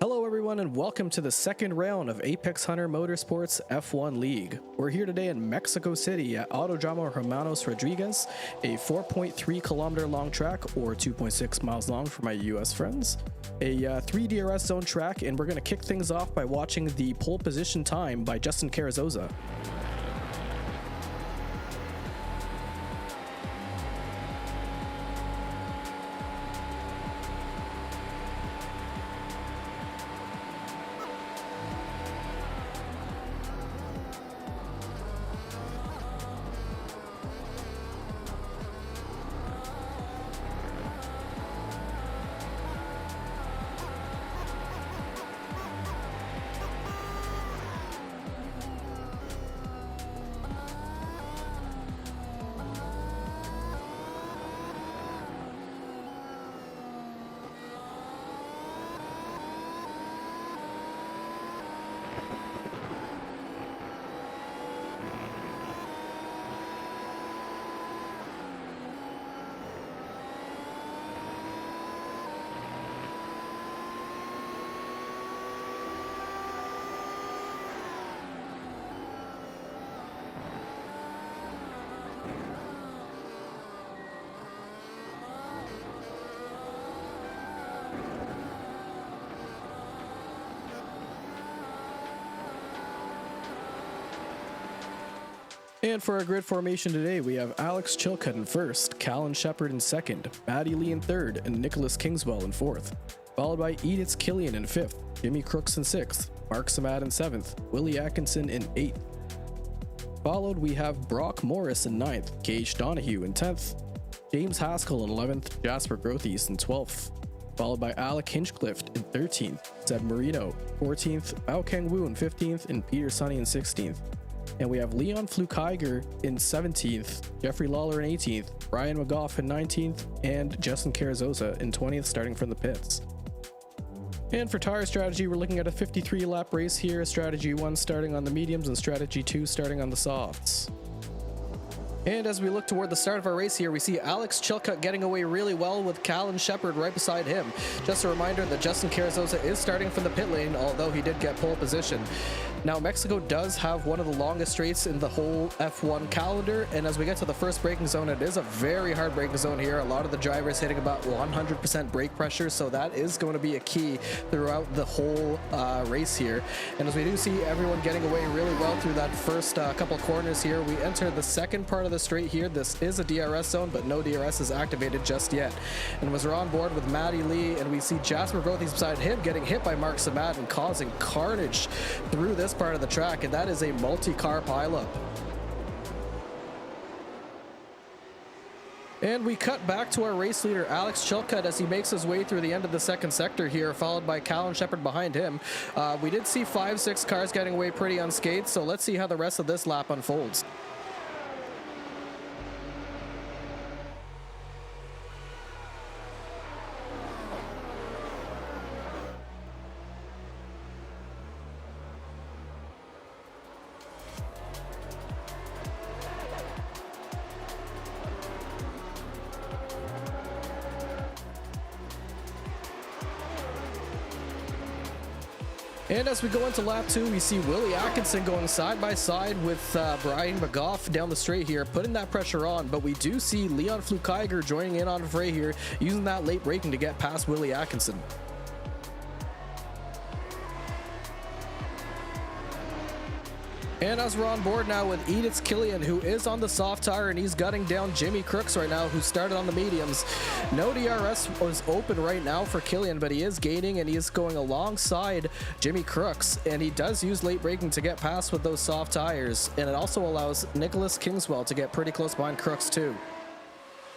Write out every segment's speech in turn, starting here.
Hello everyone and welcome to the second round of Apex Hunter Motorsports F1 League. We're here today in Mexico City at Autodromo Hermanos Rodriguez, a 4.3 kilometer long track or 2.6 miles long for my US friends. A 3 DRS zone track, and we're going to kick things off by watching the pole position time by Justin Carrizosa. And for our grid formation today, we have Alex Chilcutt in first, Callan Shepard in second, Maddie Lee in third, and Nicholas Kingswell in fourth, followed by Edith Killian in fifth, Jimmy Crooks in sixth, Mark Samad in seventh, Willie Atkinson in eighth. Followed, we have Brock Morris in ninth, Gage Donahue in 10th, James Haskell in 11th, Jasper Grothies in 12th, followed by Alec Hinchcliffe in 13th, Zed Marino 14th, Bao Kang Wu in 15th, and Peter Sonny in 16th. And we have Leon Flukeiger in 17th, Jeffrey Lawler in 18th, Brian McGough in 19th, and Justin Carrizosa in 20th, starting from the pits. And for tire strategy, we're looking at a 53 lap race here, strategy 1 starting on the mediums and strategy 2 starting on the softs. And as we look toward the start of our race here, we see Alex Chilcutt getting away really well with Callan Shepard right beside him. Just a reminder that Justin Carrizosa is starting from the pit lane, although he did get pole position. Now, Mexico does have one of the longest straights in the whole F1 calendar, and as we get to the first braking zone, it is a very hard braking zone here. A lot of the drivers hitting about 100% brake pressure, so that is going to be a key throughout the whole race here. And as we do see everyone getting away really well through that first couple corners here, we enter the second part of the straight here. This is a DRS zone, but no DRS is activated just yet. And as we're on board with Maddie Lee, and we see Jasper Grothies beside him getting hit by Mark Samad and causing carnage through this part of the track, and that is a multi-car pileup. And we cut back to our race leader, Alex Chilcutt, as he makes his way through the end of the second sector here, followed by Callan Shepard behind him. We did see 5-6 cars getting away pretty unscathed, so let's see how the rest of this lap unfolds. And as we go into lap 2, we see Willie Atkinson going side by side with Brian McGough down the straight here, putting that pressure on. But we do see Leon Flukeiger joining in on the fray here, using that late braking to get past Willie Atkinson. And as we're on board now with Edith Killian, who is on the soft tire, and he's gutting down Jimmy Crooks right now, who started on the mediums. No DRS was open right now for Killian, but he is gaining, and he is going alongside Jimmy Crooks, and he does use late braking to get past with those soft tires, and it also allows Nicholas Kingswell to get pretty close behind Crooks too.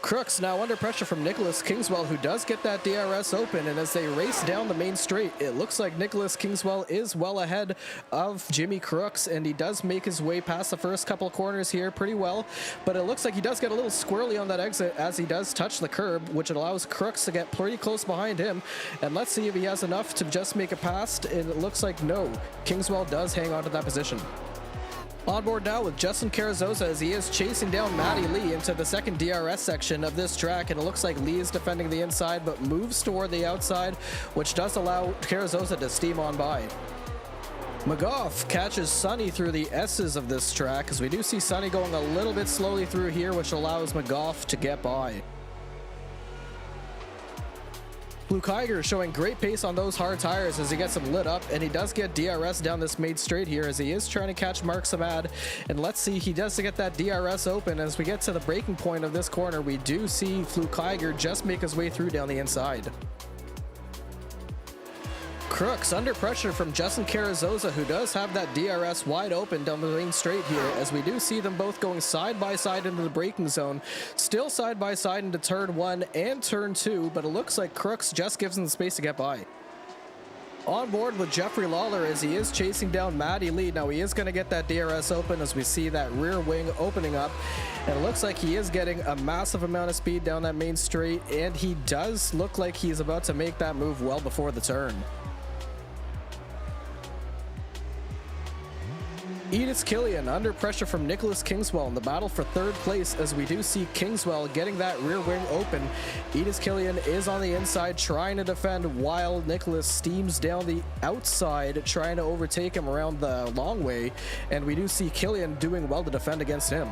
Crooks now under pressure from Nicholas Kingswell, who does get that DRS open, and as they race down the main straight, it looks like Nicholas Kingswell is well ahead of Jimmy Crooks, and he does make his way past the first couple of corners here pretty well, but it looks like he does get a little squirrely on that exit as he does touch the curb, which allows Crooks to get pretty close behind him, and let's see if he has enough to just make it past, and it looks like no. Kingswell does hang on to that position. On board now with Justin Carrizosa as he is chasing down Matty Lee into the second DRS section of this track, and it looks like Lee is defending the inside but moves toward the outside, which does allow Carrizosa to steam on by. McGough catches Sonny through the S's of this track, as we do see Sonny going a little bit slowly through here, which allows McGough to get by. Luke Iger showing great pace on those hard tires as he gets them lit up, and he does get DRS down this main straight here as he is trying to catch Mark Samad. And let's see, he does get that DRS open. As we get to the breaking point of this corner, we do see Luke Iger just make his way through down the inside. Crooks under pressure from Justin Carrizosa, who does have that DRS wide open down the main straight here, as we do see them both going side by side into the braking zone, still side by side into turn 1 and turn 2, but it looks like Crooks just gives them the space to get by. On board with Jeffrey Lawler as he is chasing down Matty Lee. Now he is going to get that DRS open as we see that rear wing opening up, and it looks like he is getting a massive amount of speed down that main straight, and he does look like he's about to make that move well before the turn. Edith Killian under pressure from Nicholas Kingswell in the battle for third place, as we do see Kingswell getting that rear wing open. Edith Killian is on the inside trying to defend while Nicholas steams down the outside trying to overtake him around the long way, and we do see Killian doing well to defend against him.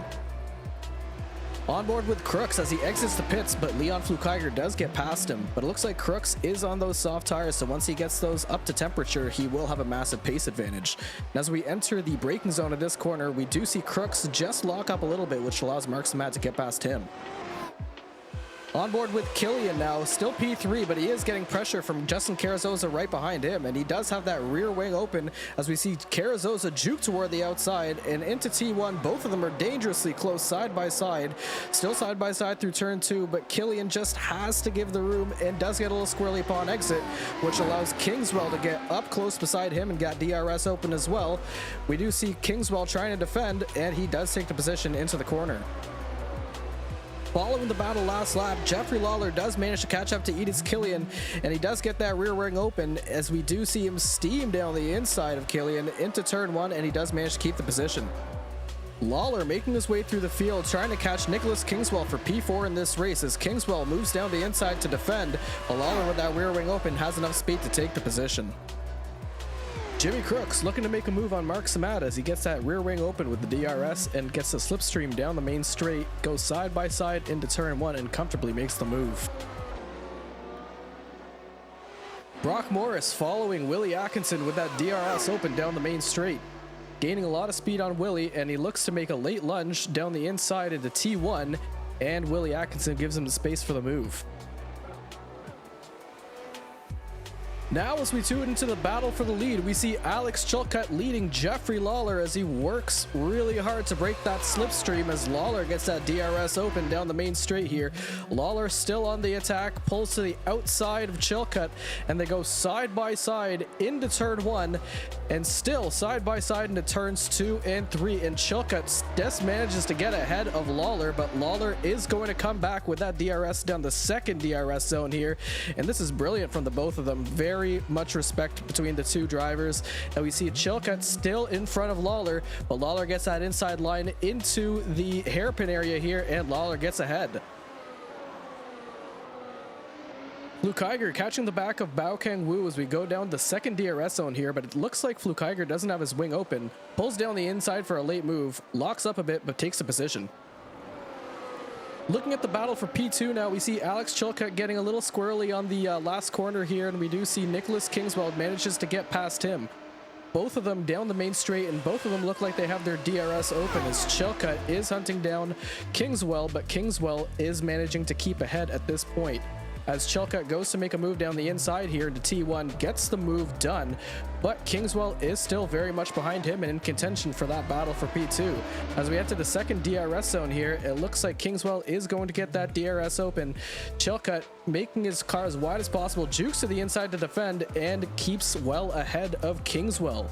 On board with Crooks as he exits the pits, but Leon Flukiger does get past him. But it looks like Crooks is on those soft tires, so once he gets those up to temperature, he will have a massive pace advantage. And as we enter the braking zone of this corner, we do see Crooks just lock up a little bit, which allows Mark Samat to get past him. On board with Killian now, still P3, but he is getting pressure from Justin Carrizosa right behind him, and he does have that rear wing open as we see Carrizosa juke toward the outside and into T1. Both of them are dangerously close side by side, still side by side through turn 2, but Killian just has to give the room and does get a little squirrely upon exit, which allows Kingswell to get up close beside him and got DRS open as well. We do see Kingswell trying to defend, and he does take the position into the corner. Following the battle last lap, Jeffrey Lawler does manage to catch up to Edith Killian, and he does get that rear wing open as we do see him steam down the inside of Killian into turn 1, and he does manage to keep the position. Lawler making his way through the field, trying to catch Nicholas Kingswell for P4 in this race as Kingswell moves down the inside to defend, while Lawler with that rear wing open has enough speed to take the position. Jimmy Crooks looking to make a move on Mark Samat as he gets that rear wing open with the DRS and gets the slipstream down the main straight, goes side by side into turn 1 and comfortably makes the move. Brock Morris following Willie Atkinson with that DRS open down the main straight, gaining a lot of speed on Willie, and he looks to make a late lunge down the inside into T1, and Willie Atkinson gives him the space for the move. Now as we tune into the battle for the lead, we see Alex Chilcutt leading Jeffrey Lawler as he works really hard to break that slipstream as Lawler gets that DRS open down the main straight here. Lawler still on the attack, pulls to the outside of Chilcutt, and they go side by side into turn 1 and still side by side into turns 2 and 3, and Chilcutt just manages to get ahead of Lawler, but Lawler is going to come back with that DRS down the second DRS zone here, and this is brilliant from the both of them. Very much respect between the two drivers, and we see Chilcutt still in front of Lawler, but Lawler gets that inside line into the hairpin area here, and Lawler gets ahead. Flukiger catching the back of Bao Kang Wu as we go down the second DRS zone here, but it looks like Flukiger doesn't have his wing open, pulls down the inside for a late move, locks up a bit, but takes the position. Looking at the battle for P2 now, we see Alex Chilcutt getting a little squirrely on the last corner here, and we do see Nicholas Kingswell manages to get past him. Both of them down the main straight, and both of them look like they have their DRS open as Chilcutt is hunting down Kingswell, but Kingswell is managing to keep ahead at this point. As Chilcutt goes to make a move down the inside here into T1, gets the move done, but Kingswell is still very much behind him and in contention for that battle for P2. As we head to the second DRS zone here, it looks like Kingswell is going to get that DRS open. Chilcutt making his car as wide as possible, jukes to the inside to defend, and keeps well ahead of Kingswell.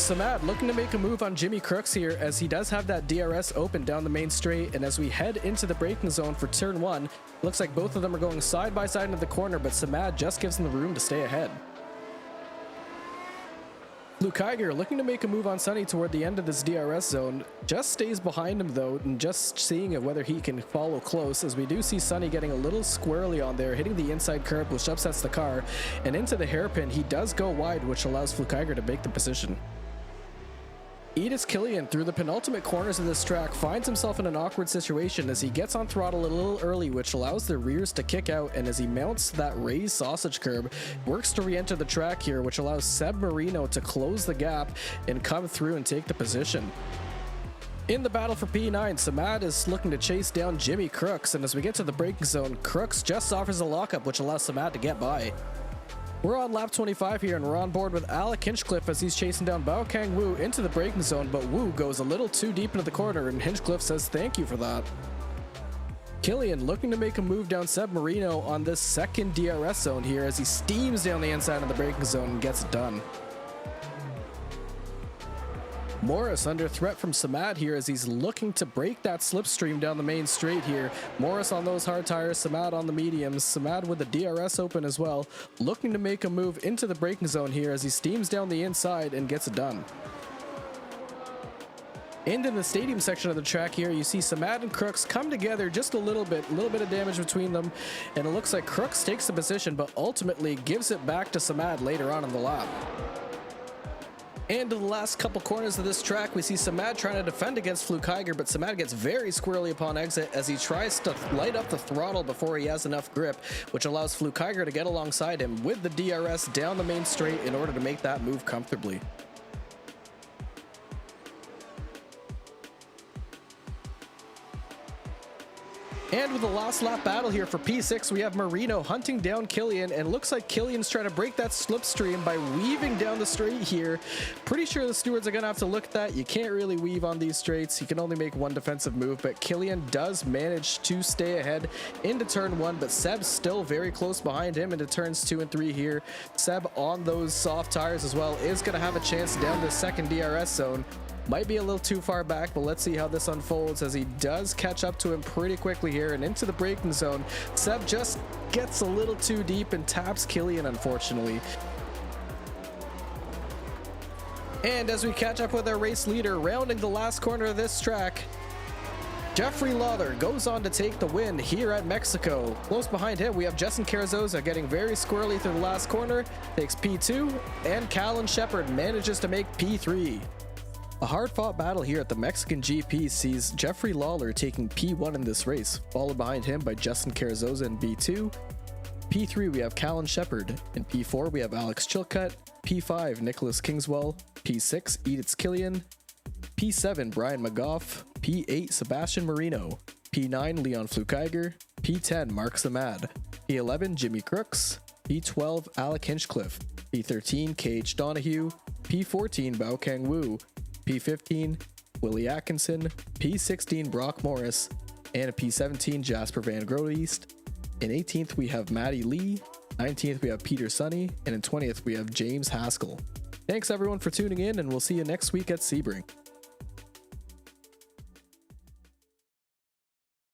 Samad looking to make a move on Jimmy Crooks here, as he does have that DRS open down the main straight, and as we head into the braking zone for turn 1, looks like both of them are going side by side into the corner, but Samad just gives him the room to stay ahead. Luke Iger looking to make a move on Sonny toward the end of this DRS zone, just stays behind him though, and just seeing whether he can follow close, as we do see Sonny getting a little squirrely on there, hitting the inside curb, which upsets the car, and into the hairpin he does go wide, which allows Luke Iger to make the position. Edith Killian, through the penultimate corners of this track, finds himself in an awkward situation as he gets on throttle a little early, which allows the rears to kick out, and as he mounts that raised sausage curb, works to re-enter the track here, which allows Seb Marino to close the gap and come through and take the position. In the battle for P9, Samad is looking to chase down Jimmy Crooks, and as we get to the braking zone, Crooks just offers a lockup, which allows Samad to get by. We're on lap 25 here, and we're on board with Alec Hinchcliffe as he's chasing down Bao Kang Wu into the braking zone, but Wu goes a little too deep into the corner, and Hinchcliffe says thank you for that. Killian looking to make a move down Seb Marino on this second DRS zone here as he steams down the inside of the braking zone and gets it done. Morris under threat from Samad here as he's looking to break that slipstream down the main straight here. Morris on those hard tires, Samad on the mediums. Samad with the DRS open as well, looking to make a move into the braking zone here as he steams down the inside and gets it done. And in the stadium section of the track here, you see Samad and Crooks come together just a little bit of damage between them, and it looks like Crooks takes the position but ultimately gives it back to Samad later on in the lap. And in the last couple corners of this track, we see Samad trying to defend against Fluke Iger, but Samad gets very squirrely upon exit as he tries to light up the throttle before he has enough grip, which allows Fluke Iger to get alongside him with the DRS down the main straight in order to make that move comfortably. And with the last lap battle here for P6, we have Marino hunting down Killian, and looks like Killian's trying to break that slipstream by weaving down the straight here. Pretty sure the stewards are going to have to look at that. You can't really weave on these straights. You can only make one defensive move, but Killian does manage to stay ahead into turn 1, but Seb's still very close behind him into turns 2 and 3 here. Seb on those soft tires as well is going to have a chance down the second DRS zone. Might be a little too far back, but let's see how this unfolds as he does catch up to him pretty quickly here and into the braking zone. Seb just gets a little too deep and taps Killian, unfortunately. And as we catch up with our race leader, rounding the last corner of this track, Jeffrey Lawler goes on to take the win here at Mexico. Close behind him, we have Justin Carrizosa getting very squirrely through the last corner, takes P2, and Callan Shepard manages to make P3. A hard-fought battle here at the Mexican GP sees Jeffrey Lawler taking P1 in this race, followed behind him by Justin Carrizosa in B2. P3 we have Callan Shepard, in P4 we have Alex Chilcutt, P5 Nicholas Kingswell, P6 Edith Killian, P7 Brian McGough, P8 Sebastian Marino, P9 Leon Fluke Iger, P10 Mark Samad, P11 Jimmy Crooks, P12 Alec Hinchcliffe, P13 KH Donahue, P14 Bao Kang Wu, P15 Willie Atkinson, P16 Brock Morris, and a P17 Jasper Van Groeest. In 18th we have Maddie Lee, 19th we have Peter Sunny, and in 20th we have James Haskell. Thanks everyone for tuning in, and we'll see you next week at Sebring.